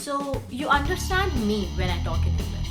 So you understand me when I talk in English.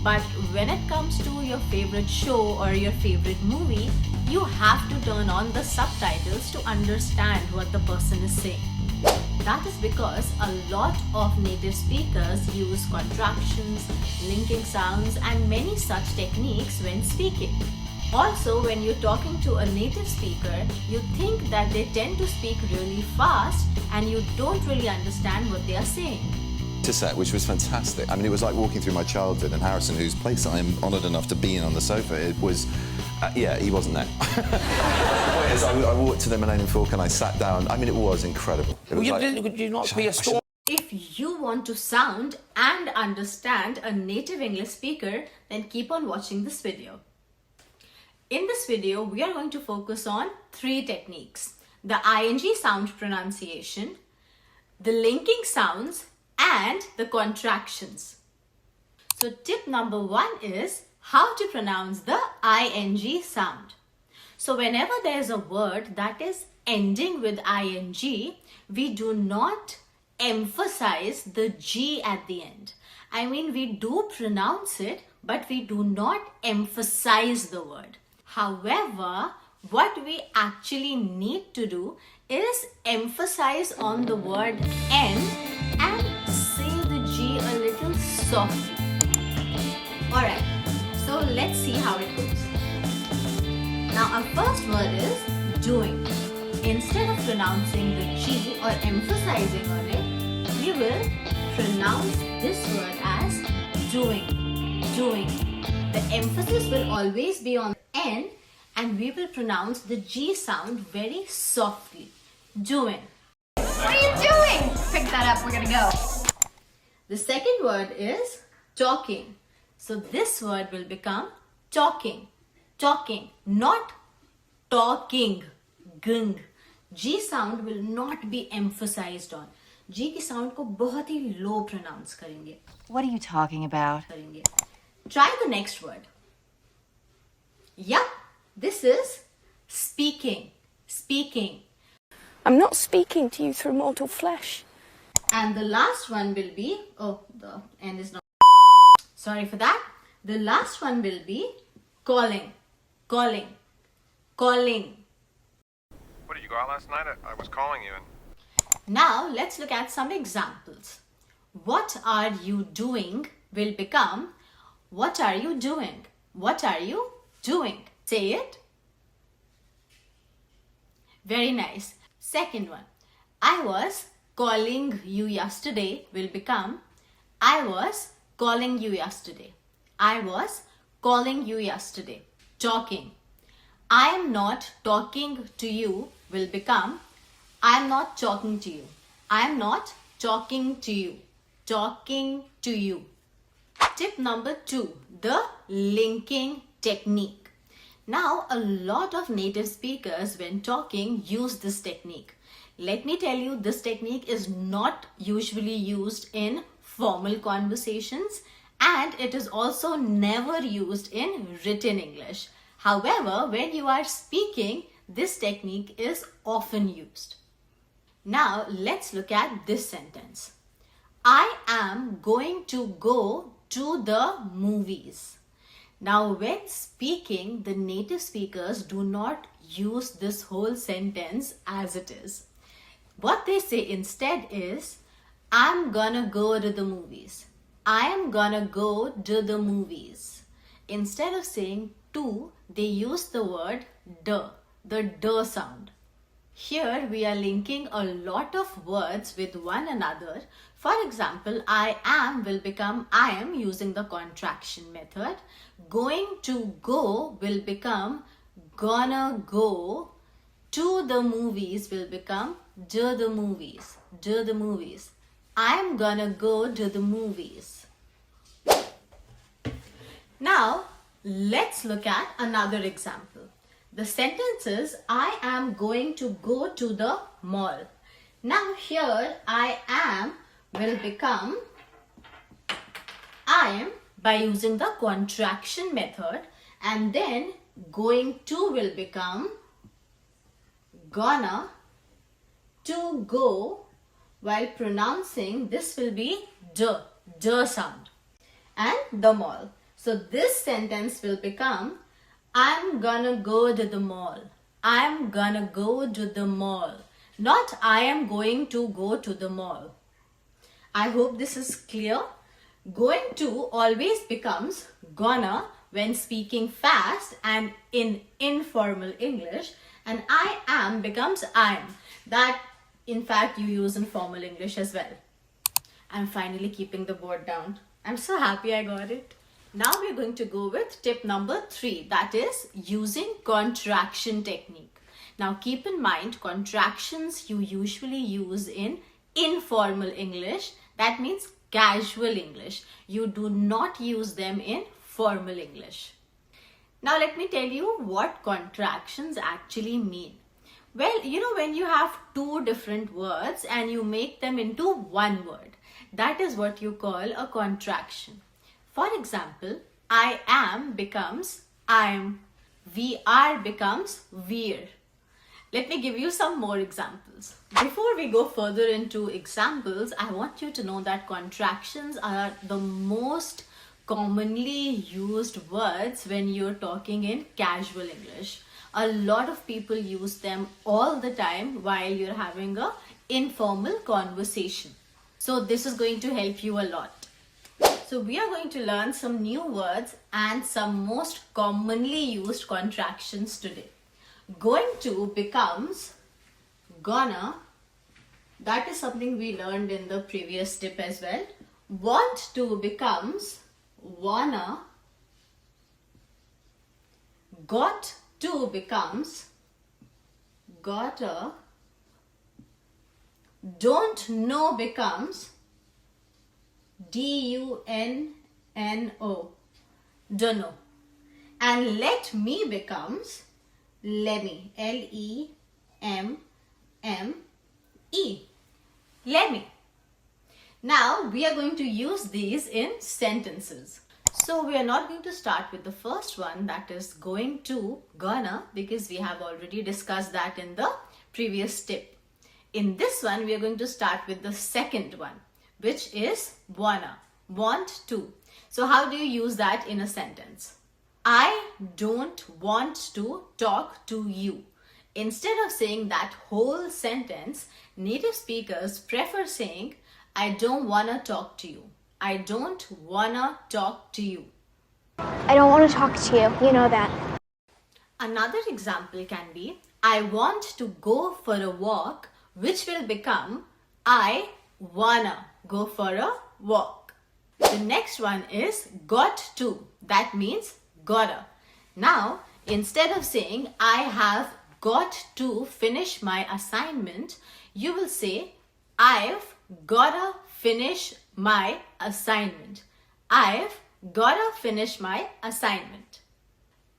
But when it comes to your favorite show or your favorite movie, you have to turn on the subtitles to understand what the person is saying. That is because a lot of native speakers use contractions, linking sounds, and many such techniques when speaking. Also, when you're talking to a native speaker, you think that they tend to speak really fast and you don't really understand what they are saying. Set, which was fantastic. I mean, it was like walking through my childhood, and Harrison, whose place I am honoured enough to be in on the sofa, it was, yeah, he wasn't there. The point is, I walked to the Millennium Falcon and I sat down. I mean, it was incredible. It was Would you not be a storm? If you want to sound and understand a native English speaker, then keep on watching this video. In this video, we are going to focus on 3 techniques: the ing sound pronunciation, the linking sounds, and the contractions. So tip number 1 is how to pronounce the ing sound. So whenever there is a word that is ending with ing, we do not emphasize the G at the end. I mean, we do pronounce it, but we do not emphasize the word. However, what we actually need to do is emphasize on the word end and say the G a little softly. Alright, so let's see how it goes. Now our first word is doing. Instead of pronouncing the G or emphasizing on it, we will pronounce this word as doing, doing. The emphasis will always be on N and we will pronounce the G sound very softly. Doing. What are you doing? Pick that up, we're gonna go. The second word is talking. So this word will become talking. Talking, not talking. Gung. G sound will not be emphasized on. G की sound को बहुत ही low pronounce करेंगे. What are you talking about? Try the next word. Yup, this is speaking. Speaking. I'm not speaking to you through mortal flesh. And the last one will be, oh, the end is not, sorry for that. The last one will be calling, calling, calling. What, did you go out last night? I was calling you and... Now let's look at some examples. What are you doing will become, what are you doing? What are you doing? Say it. Very nice. Second one, I was calling you yesterday will become, I was calling you yesterday. I was calling you yesterday. Talking. I am not talking to you will become, I am not talking to you. I am not talking to you. Talking to you. Tip number 2, the linking technique. Now, a lot of native speakers when talking use this technique. Let me tell you, this technique is not usually used in formal conversations and it is also never used in written English. However, when you are speaking, this technique is often used. Now, let's look at this sentence. I am going to go to the movies. Now, when speaking, the native speakers do not use this whole sentence as it is. What they say instead is, I'm gonna go to the movies. I am gonna go to the movies. Instead of saying to, they use the word the sound. Here we are linking a lot of words with one another. For example, I am will become I am using the contraction method. Going to go will become gonna go. To the movies will become to the movies. To the movies. I'm gonna go to the movies. Now, let's look at another example. The sentence is, I am going to go to the mall. Now here, I am will become I am by using the contraction method, and then going to will become gonna. To go, while pronouncing, this will be D sound. And the mall. So this sentence will become, I'm gonna go to the mall. I'm gonna go to the mall. Not I am going to go to the mall. I hope this is clear. Going to always becomes gonna when speaking fast and in informal English, and I am becomes I'm. That in fact you use in formal English as well. I'm finally keeping the board down. I'm so happy I got it. Now we're going to go with tip number 3, that is using contraction technique. Now keep in mind, contractions you usually use in informal English, that means casual English. You do not use them in formal English. Now let me tell you what contractions actually mean. Well, you know, when you have two different words and you make them into one word, that is what you call a contraction. For example, I am becomes I'm, we are becomes we're. Let me give you some more examples. Before we go further into examples, I want you to know that contractions are the most commonly used words when you're talking in casual English. A lot of people use them all the time while you're having a informal conversation. So this is going to help you a lot. So we are going to learn some new words and some most commonly used contractions today. Going to becomes gonna. That is something we learned in the previous tip as well. Want to becomes wanna. Got to becomes gotta. Don't know becomes D-U-N-N-O. Don't know. And let me becomes Lemmy. L-E-M-M-E. Lemmy. Now we are going to use these in sentences. So we are not going to start with the first one, that is going to, gonna, because we have already discussed that in the previous tip. In this one, we are going to start with the second one, which is wanna, want to. So how do you use that in a sentence? I don't want to talk to you. Instead of saying that whole sentence, native speakers prefer saying, I don't wanna talk to you. I don't wanna talk to you. I don't want to talk to you. You know that. Another example can be, I want to go for a walk, which will become, I wanna go for a walk. The next one is got to. That means gotta. Now, instead of saying, I have got to finish my assignment, you will say, I've gotta finish my assignment. I've gotta finish my assignment.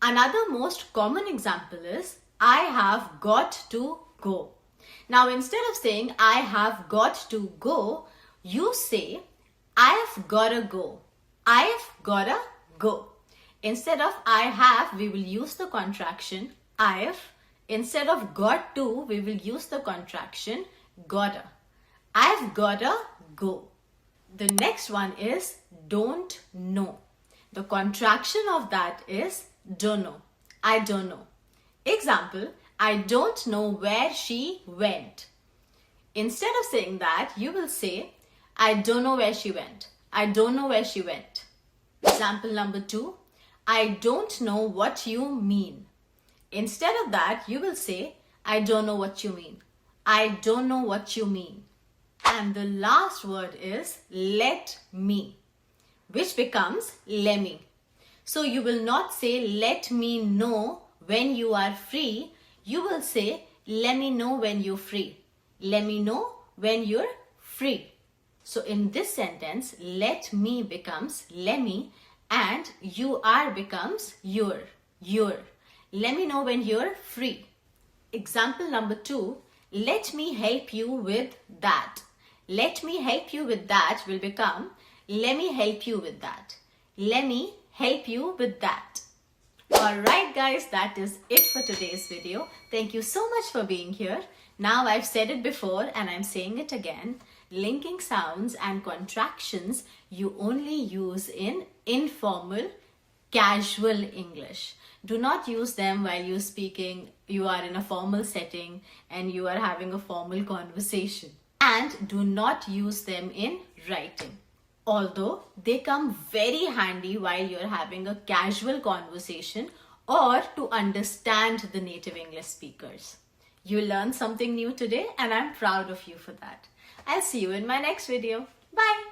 Another most common example is, I have got to go. Now, instead of saying, I have got to go, you say, I've gotta go. I've gotta go. Instead of I have, we will use the contraction I've. Instead of got to, we will use the contraction gotta. I've gotta go. The next one is don't know. The contraction of that is don't know. I don't know. Example, I don't know where she went. Instead of saying that, you will say, I don't know where she went. I don't know where she went. Example number 2, I don't know what you mean. Instead of that, you will say, I don't know what you mean. I don't know what you mean. And the last word is let me, which becomes lemmy. So you will not say let me know when you are free. You will say let me know when you're free. Let me know when you're free. So in this sentence, let me becomes lemmy and you are becomes your. Let me know when you're free. Example number 2, let me help you with that. Let me help you with that will become let me help you with that. Let me help you with that. Alright guys, that is it for today's video. Thank you so much for being here. Now I've said it before and I'm saying it again. Linking sounds and contractions you only use in informal, casual English. Do not use them while you are in a formal setting and you are having a formal conversation. And do not use them in writing. Although they come very handy while you're having a casual conversation or to understand the native English speakers. You learned something new today and I'm proud of you for that. I'll see you in my next video. Bye.